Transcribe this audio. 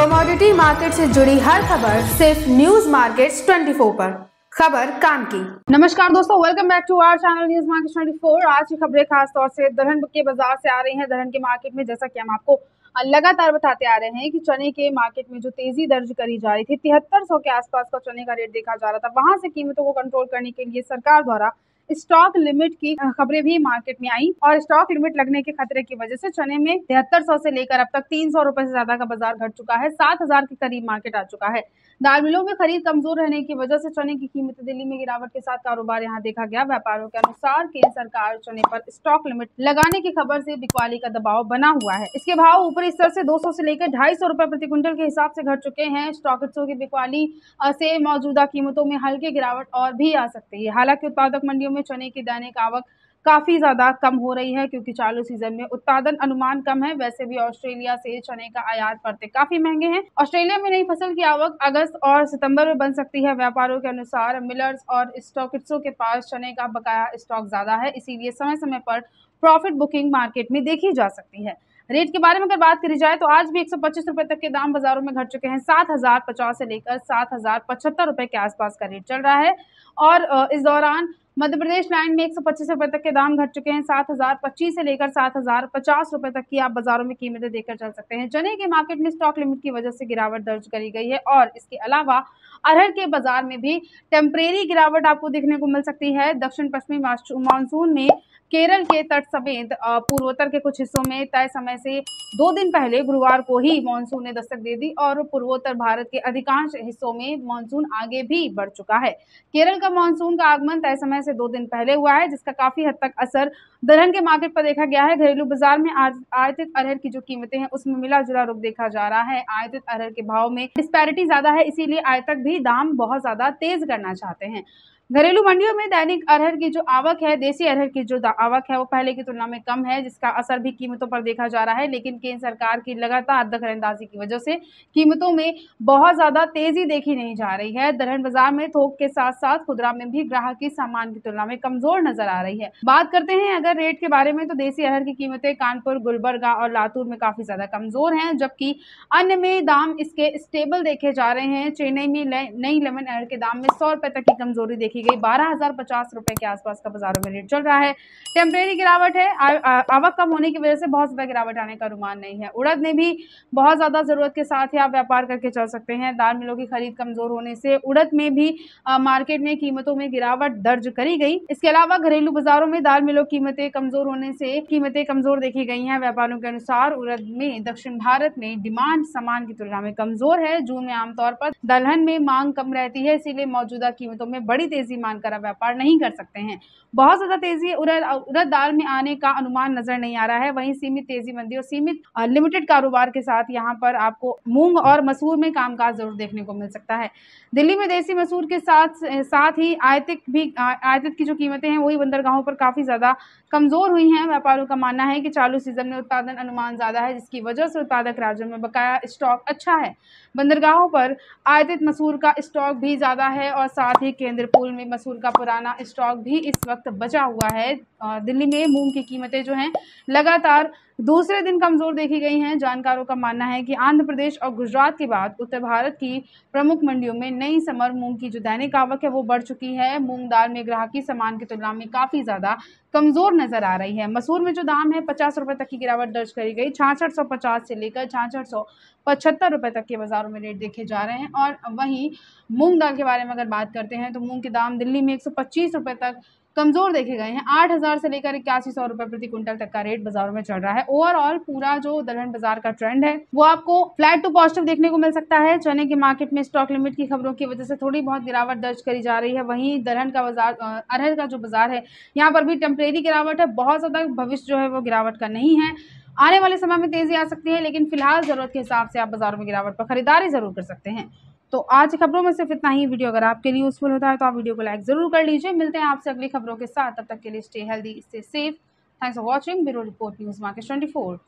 Commodity market से जुड़ी हर खबर सिर्फ न्यूज मार्केट्स 24 पर। खबर काम की। नमस्कार दोस्तों, welcome back to our channel news market 24। आज की खबरें खास तौर से दलहन के बाजार से आ रही हैं। दलहन के मार्केट में जैसा कि हम आपको लगातार बताते आ रहे हैं कि चने के मार्केट में जो तेजी दर्ज करी जा रही थी, 7300 के आसपास का चने का रेट देखा जा रहा था। वहां से कीमतों को कंट्रोल करने के लिए सरकार द्वारा स्टॉक लिमिट की खबरें भी मार्केट में आई और स्टॉक लिमिट लगने के खतरे की वजह से चने में 7300 से लेकर अब तक 300 रुपए से ज्यादा का बाजार घट चुका है। 7000 के करीब मार्केट आ चुका है। दाल मिलों में खरीद कमजोर रहने की वजह से चने की कीमत दिल्ली में गिरावट के साथ कारोबार यहां देखा गया। व्यापारियों के अनुसार केंद्र सरकार चने पर स्टॉक लिमिट लगाने की खबर से बिकवाली का दबाव बना हुआ है। इसके भाव ऊपरी स्तर से 200 से लेकर 250 रुपए प्रति क्विंटल के हिसाब से घट चुके हैं। स्टॉकिस्टों की बिकवाली से मौजूदा कीमतों में हल्की गिरावट और भी आ सकती है। हालांकि उत्पादक मंडियों में चने की दैनिक आवक काफी ज्यादा कम हो रही है क्योंकि चालू सीजन में उत्पादन अनुमान कम है। वैसे भी ऑस्ट्रेलिया से चने का आयात पड़ते काफी महंगे हैं। ऑस्ट्रेलिया में नई फसल की आवक अगस्त और सितंबर में बन सकती है। व्यापारियों के अनुसार मिलर्स और स्टॉकिस्टों के पास चने का बकाया स्टॉक ज्यादा है, इसीलिए समय समय पर प्रॉफिट बुकिंग मार्केट में देखी जा सकती है। रेट के बारे में अगर बात करी जाए तो आज भी 125 रुपए तक के दाम बाजारों में घट चुके हैं। 7050 से लेकर 7075 रुपए के आसपास का रेट चल रहा है और इस दौरान मध्य प्रदेश लाइन में 125 रुपए तक के दाम घट चुके हैं। 7025 से लेकर 7050 रुपए तक की आप बाजारों में कीमतें देखकर चल सकते हैं। चने के मार्केट में स्टॉक लिमिट की वजह से गिरावट दर्ज करी गई है और इसके अलावा अरहर के बाजार में भी टेम्परेरी गिरावट आपको देखने को मिल सकती है। दक्षिण पश्चिमी मानसून में केरल के तट समेत पूर्वोत्तर के कुछ हिस्सों में तय समय से 2 दिन पहले गुरुवार को ही मानसून ने दस्तक दे दी और पूर्वोत्तर भारत के अधिकांश हिस्सों में मानसून आगे भी बढ़ चुका है। केरल का मानसून का आगमन तय समय से 2 दिन पहले हुआ है, जिसका काफी हद तक असर दलहन के मार्केट पर देखा गया है। घरेलू बाजार में आयातित अरहर की जो कीमतें हैं उसमें मिला जुला रुख देखा जा रहा है। आयातित अरहर के भाव में डिस्पैरिटी ज्यादा है, इसीलिए आयातक भी दाम बहुत ज्यादा तेज करना चाहते हैं। घरेलू मंडियों में दैनिक अरहर की जो आवक है, देसी अरहर की जो आवक है वो पहले की तुलना में कम है, जिसका असर भी कीमतों पर देखा जा रहा है। लेकिन केंद्र सरकार की लगातार दखलंदाजी की वजह से कीमतों में बहुत ज्यादा तेजी देखी नहीं जा रही है। दलहन बाजार में थोक के साथ साथ खुदरा में भी ग्राहकी सामान की तुलना में कमजोर नजर आ रही है। बात करते हैं अगर रेट के बारे में तो देसी अरहर की कीमतें कानपुर, गुलबर्गा और लातूर में काफी ज्यादा कमजोर हैं, जबकि अन्य में दाम इसके स्टेबल देखे जा रहे हैं। चेन्नई में नई लेमन अरहर के दाम में 100 रुपए तक की कमजोरी देखी गई। 12050 रुपए के आसपास का बाजारों में रेट चल रहा है। टेम्परेरी गिरावट है, आवक कम होने की वजह से बहुत ज्यादा गिरावट आने का अनुमान नहीं है। उड़द में भी बहुत ज्यादा जरूरत के साथ ही आप व्यापार करके चल सकते हैं। दाल मिलों की खरीद कमजोर होने से उड़द में भी मार्केट में कीमतों में गिरावट दर्ज करी गई। इसके अलावा घरेलू बाजारों में दाल मिलों कीमतें कमजोर होने से कीमतें कमजोर देखी गई हैं। व्यापारियों के अनुसार उड़द में दक्षिण भारत में डिमांड सामान की तुलना में कमजोर है। जून में आमतौर पर दलहन में मांग कम रहती है, इसीलिए मौजूदा कीमतों में बड़ी तेजी मानकर व्यापार नहीं कर सकते हैं। बहुत ज्यादा तेजी उड़द दाल में आने का अनुमान नजर नहीं आ रहा है। वहीं सीमित तेजी मंदी और सीमित लिमिटेड कारोबार के साथ यहाँ पर आपको मूंग और मसूर में कामकाज जरूर देखने को मिल सकता है। दिल्ली में देसी मसूर के साथ ही आयातित की जो कीमतें हैं वही बंदरगाहों पर काफी ज्यादा कमजोर हुई हैं। व्यापारियों का मानना है कि चालू सीजन में उत्पादन अनुमान ज्यादा है, जिसकी वजह से उत्पादक राज्यों में बकाया स्टॉक अच्छा है। बंदरगाहों पर आयातित मसूर का स्टॉक भी ज्यादा है और साथ ही केंद्र पूल में मसूर का पुराना स्टॉक भी इस वक्त बचा हुआ है। दिल्ली में मूंग की कीमतें जो हैं लगातार दूसरे दिन कमजोर देखी गई हैं। जानकारों का मानना है कि आंध्र प्रदेश और गुजरात के बाद उत्तर भारत की प्रमुख मंडियों में नई समर मूंग की जो दैनिक आवक है वो बढ़ चुकी है। मूंग दाल में ग्राहकी सामान की तुलना में काफी ज्यादा कमजोर नजर आ रही है। मसूर में जो दाम है 50 रुपए तक की गिरावट दर्ज करी गई। 6650 से लेकर 6675 रुपए तक के बाजारों में रेट देखे जा रहे हैं। और वहीं मूंग दाल के बारे में अगर बात करते हैं तो मूंग के दाम दिल्ली में 125 रुपए तक कमजोर देखे गए हैं। 8000 से लेकर 8100 रुपए प्रति क्विंटल तक का रेट बाजारों में चल रहा है। ओवरऑल पूरा जो दलहन बाजार का ट्रेंड है वो आपको फ्लैट टू पॉजिटिव देखने को मिल सकता है। चने के मार्केट में स्टॉक लिमिट की खबरों की वजह से थोड़ी बहुत गिरावट दर्ज करी जा रही है। वहीं दलहन का बाजार, अरहर का जो बाजार है यहाँ पर भी टेम्परेरी गिरावट है। बहुत ज्यादा भविष्य जो है वो गिरावट का नहीं है। आने वाले समय में तेजी आ सकती है, लेकिन फिलहाल जरूरत के हिसाब से आप बाजारों में गिरावट पर खरीदारी जरूर कर सकते हैं। तो आज की खबरों में सिर्फ इतना ही। वीडियो अगर आपके लिए यूजफुल होता है तो आप वीडियो को लाइक जरूर कर लीजिए। मिलते हैं आपसे अगली खबरों के साथ, तब तक के लिए stay healthy, stay safe. Thanks for watching. Bureau report news market 24।